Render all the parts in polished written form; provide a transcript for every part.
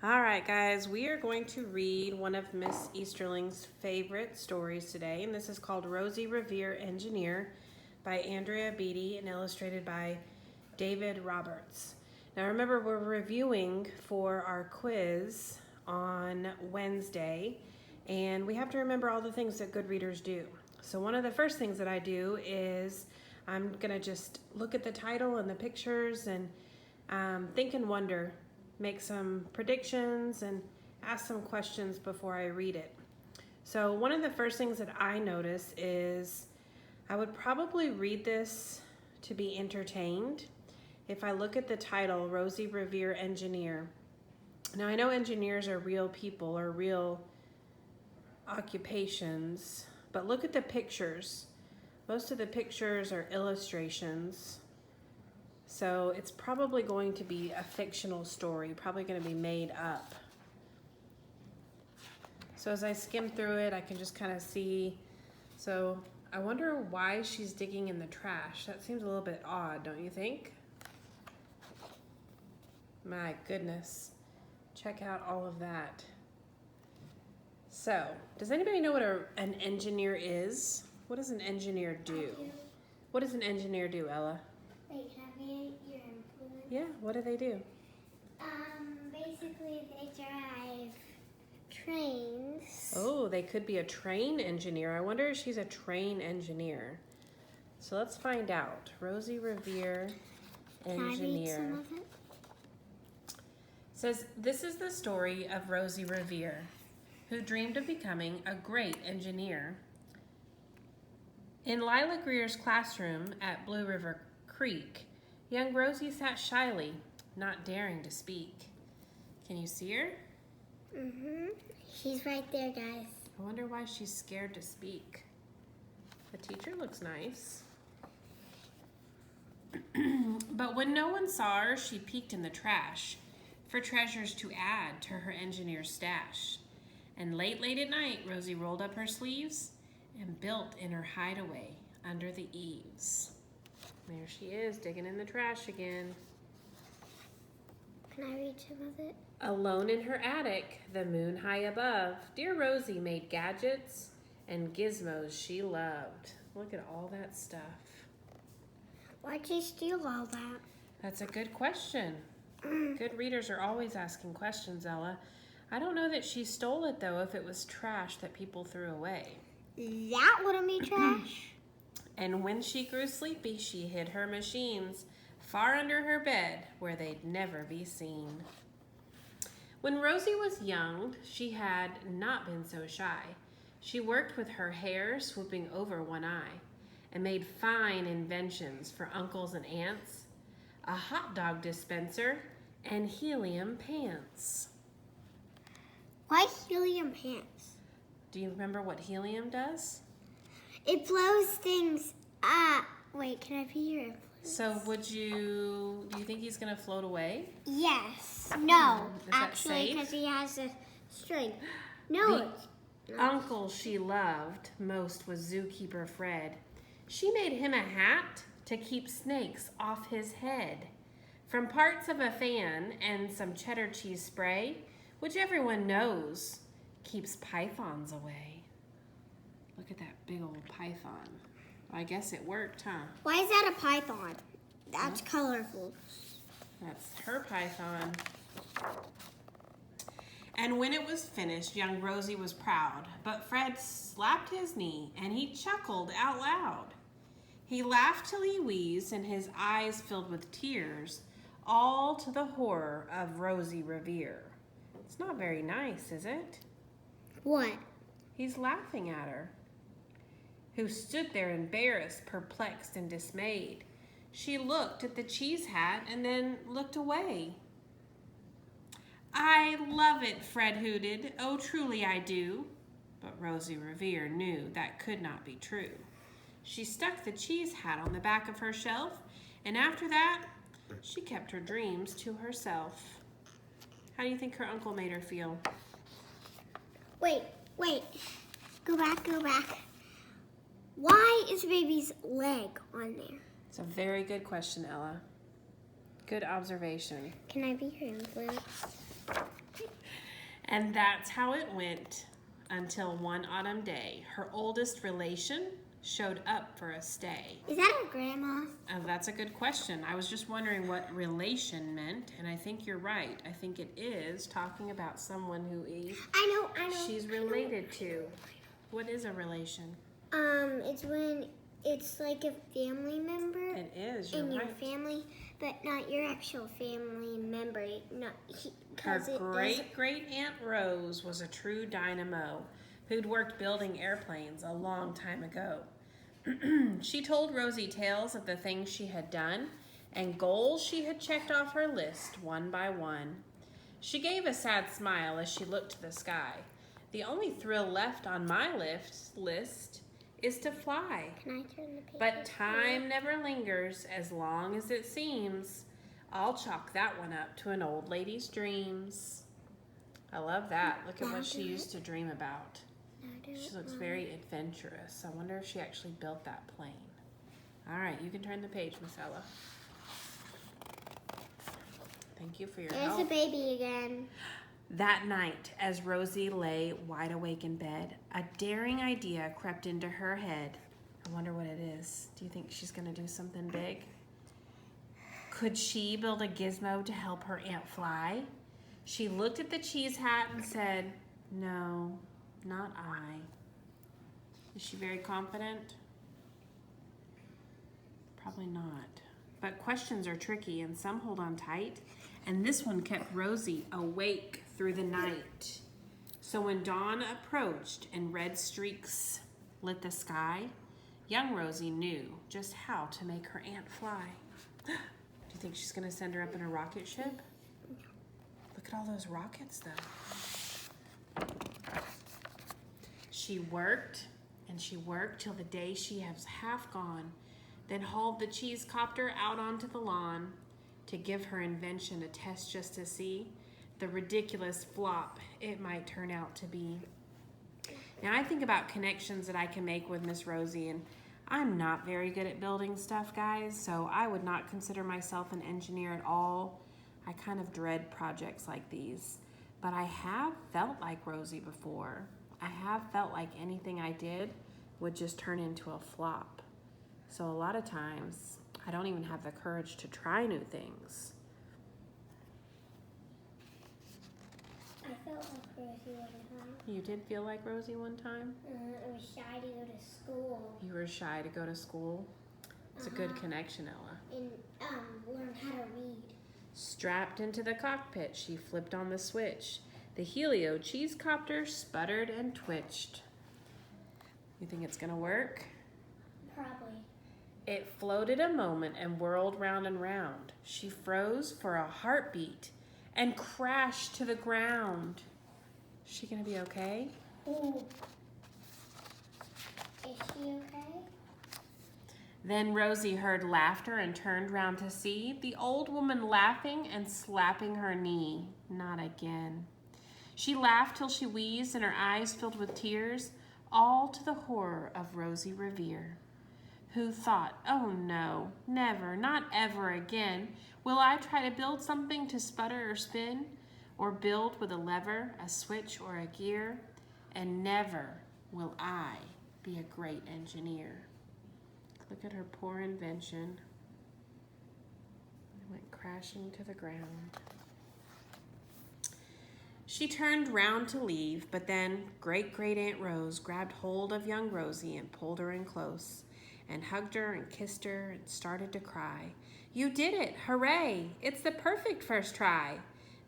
All right, guys, we are going to read one of Miss Easterling's favorite stories today, and this is called Rosie, Revere, Engineer by Andrea Beatty and illustrated by David Roberts. Now, remember, we're reviewing for our quiz on Wednesday, and we have to remember all the things that good readers do. So one of the first things that I do is I'm going to just look at the title and the pictures and think and wonder, make some predictions, and ask some questions before I read it. So one of the first things that I notice is I would probably read this to be entertained. If I look at the title, Rosie, Revere, Engineer. Now I know engineers are real people or real occupations, but look at the pictures. Most of the pictures are illustrations. So it's probably going to be a fictional story, probably going to be made up. So as I skim through it, I can just kind of see. So I wonder why she's digging in the trash. That seems a little bit odd, don't you think? My goodness. Check out all of that. So, does anybody know what an engineer is? What does an engineer do? What does an engineer do, Ella? Wait, can I be your influence? Yeah, what do they do? Basically they drive trains. Oh, they could be a train engineer. I wonder if she's a train engineer. So let's find out. Rosie Revere, engineer. Can I read some of it? Says, this is the story of Rosie Revere, who dreamed of becoming a great engineer. In Lila Greer's classroom at Blue River Creek, young Rosie sat shyly, not daring to speak. Can you see her? Mm-hmm. She's right there, guys. I wonder why she's scared to speak. The teacher looks nice. But when no one saw her, she peeked in the trash for treasures to add to her engineer's stash. And late at night, Rosie rolled up her sleeves and built in her hideaway under the eaves. There she is, digging in the trash again. Can I read some of it? Alone in her attic, the moon high above, dear Rosie made gadgets and gizmos she loved. Look at all that stuff. Why'd she steal all that? That's a good question. Good readers are always asking questions, Ella. I don't know that she stole it, though, if it was trash that people threw away. That wouldn't be trash. And when she grew sleepy, she hid her machines far under her bed where they'd never be seen. When Rosie was young, she had not been so shy. She worked with her hair swooping over one eye and made fine inventions for uncles and aunts, a hot dog dispenser, and helium pants. Why helium pants? Do you remember what helium does? It blows things up. Wait, can I be your influence? So do you think he's gonna float away? Yes. No, Is that actually, safe? because he has a string. No. The uncle she loved most was zookeeper Fred. She made him a hat to keep snakes off his head. From parts of a fan and some cheddar cheese spray, which everyone knows keeps pythons away. Look at that big old python. I guess it worked, huh? Why is that a python? That's colorful. That's her python. And when it was finished, young Rosie was proud, but Fred slapped his knee and he chuckled out loud. He laughed till he wheezed and his eyes filled with tears, all to the horror of Rosie Revere. It's not very nice, is it? What? He's laughing at her, who stood there embarrassed, perplexed, and dismayed. She looked at the cheese hat and then looked away. I love it, Fred hooted. Oh, truly I do. But Rosie Revere knew that could not be true. She stuck the cheese hat on the back of her shelf, and after that, she kept her dreams to herself. How do you think her uncle made her feel? Wait. Go back. Why is baby's leg on there? It's a very good question, Ella. Good observation. Can I be your influence? And that's how it went until one autumn day. Her oldest relation showed up for a stay. Is that her grandma? Oh, that's a good question. I was just wondering what relation meant, and I think you're right. I think it is talking about someone who I know. she's related to. What is a relation? It's when it's like a family member. It is, you're in your right. family, but not your actual family member. Her great-great-aunt Rose was a true dynamo who'd worked building airplanes a long time ago. She told Rosie tales of the things she had done and goals she had checked off her list one by one. She gave a sad smile as she looked to the sky. The only thrill left on my list is to fly. Can I turn the page? But time never lingers as long as it seems. I'll chalk that one up to an old lady's dreams. I love that. Look at what she used to dream about. She looks very adventurous. I wonder if she actually built that plane. All right, you can turn the page, Miss Ella. Thank you for your help. There's a baby again. That night, as Rosie lay wide awake in bed, a daring idea crept into her head. I wonder what it is. Do you think she's going to do something big? Could she build a gizmo to help her aunt fly? She looked at the cheese hat and said, "No, not I." Is she very confident? Probably not. But questions are tricky and some hold on tight. And this one kept Rosie awake through the night. So when dawn approached and red streaks lit the sky, young Rosie knew just how to make her aunt fly. Do you think she's going to send her up in a rocket ship? Look at all those rockets, though. She worked and she worked till the day she was half gone, then hauled the cheese copter out onto the lawn to give her invention a test just to see the ridiculous flop it might turn out to be. Now I think about connections that I can make with Miss Rosie, and I'm not very good at building stuff, guys, so I would not consider myself an engineer at all. I kind of dread projects like these, but I have felt like Rosie before. I have felt like anything I did would just turn into a flop. So a lot of times, I don't even have the courage to try new things. I felt like Rosie one time. You did feel like Rosie one time? I was shy to go to school. You were shy to go to school? It's a good connection, Ella. And learn how to read. Strapped into the cockpit, she flipped on the switch. The Helio cheese copter sputtered and twitched. You think it's gonna work? Probably. It floated a moment and whirled round and round. She froze for a heartbeat and crashed to the ground. Is she gonna be okay? Ooh. Is she okay? Then Rosie heard laughter and turned round to see the old woman laughing and slapping her knee. Not again. She laughed till she wheezed and her eyes filled with tears, all to the horror of Rosie Revere, who thought, "Oh no, never, not ever again will I try to build something to sputter or spin, or build with a lever, a switch, or a gear, and never will I be a great engineer." Look at her poor invention. It went crashing to the ground. She turned round to leave, but then Great-Great-Aunt Rose grabbed hold of young Rosie and pulled her in close, and hugged her and kissed her and started to cry. "You did it! Hooray! It's the perfect first try!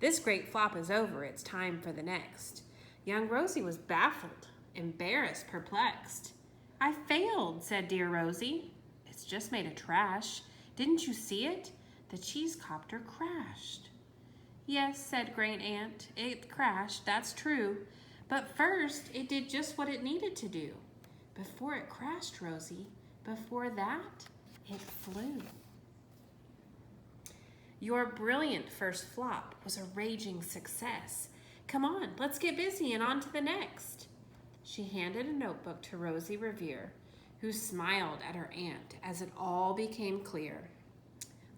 This great flop is over. It's time for the next." Young Rosie was baffled, embarrassed, perplexed. "I failed," said dear Rosie. "It's just made of trash. Didn't you see it? The cheese copter crashed." "Yes," said Great Aunt, "it crashed, that's true. But first, it did just what it needed to do. Before it crashed, Rosie, before that, it flew." "Your brilliant first flop was a raging success. Come on, let's get busy and on to the next." She handed a notebook to Rosie Revere, who smiled at her aunt as it all became clear.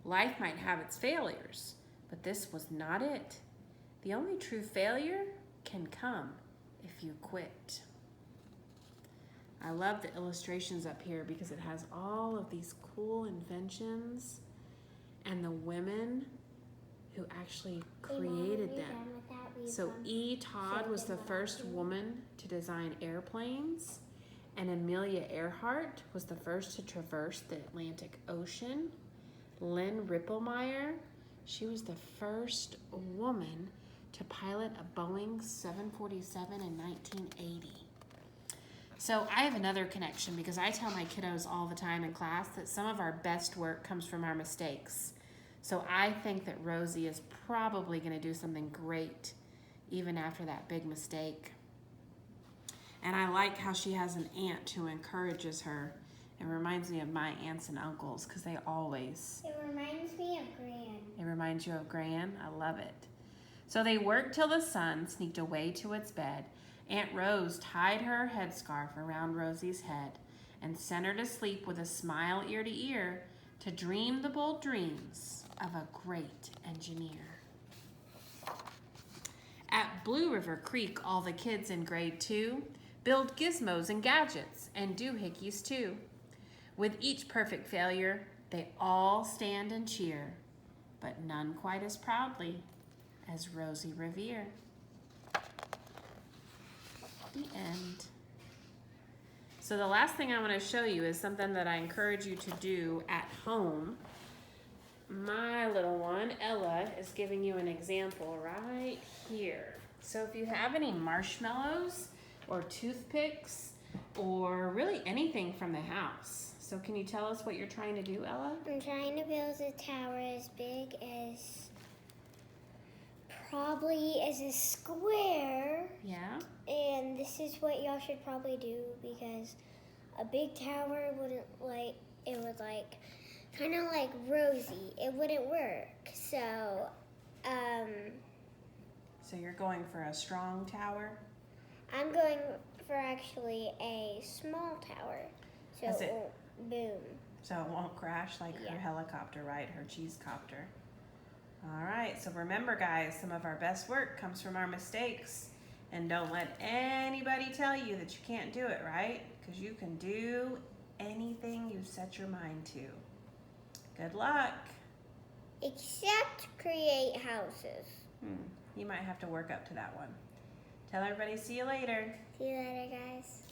Life might have its failures, but this was not it. The only true failure can come if you quit. I love the illustrations up here because it has all of these cool inventions and the women who actually created them. So E. Todd was the first woman to design airplanes, and Amelia Earhart was the first to traverse the Atlantic Ocean. Lynn Ripplemeyer, she was the first woman to pilot a Boeing 747 in 1980. So I have another connection because I tell my kiddos all the time in class that some of our best work comes from our mistakes. So I think that Rosie is probably going to do something great even after that big mistake. And I like how she has an aunt who encourages her. It reminds me of my aunts and uncles because they always... It reminds me of Gran. It reminds you of Gran? I love it. So they worked till the sun sneaked away to its bed. Aunt Rose tied her headscarf around Rosie's head and sent her to sleep with a smile ear to ear to dream the bold dreams of a great engineer. At Blue River Creek, all the kids in grade 2 build gizmos and gadgets and doohickeys too. With each perfect failure, they all stand and cheer, but none quite as proudly as Rosie Revere. The end. So the last thing I want to show you is something that I encourage you to do at home. My little one, Ella, is giving you an example right here. So if you have any marshmallows or toothpicks or really anything from the house. So can you tell us what you're trying to do, Ella? I'm trying to build a tower as big as, probably as a square. Yeah? And this is what y'all should probably do because a big tower wouldn't kind of like Rosie. It wouldn't work. So, So you're going for a strong tower? I'm going for actually a small tower. So Is it- it won't boom. So it won't crash like her Yeah. helicopter, right? Her cheese copter. All right, so remember guys, some of our best work comes from our mistakes. And don't let anybody tell you that you can't do it, right? Because you can do anything you set your mind to. Good luck. Except create houses. You might have to work up to that one. Tell everybody, see you later. See you later, guys.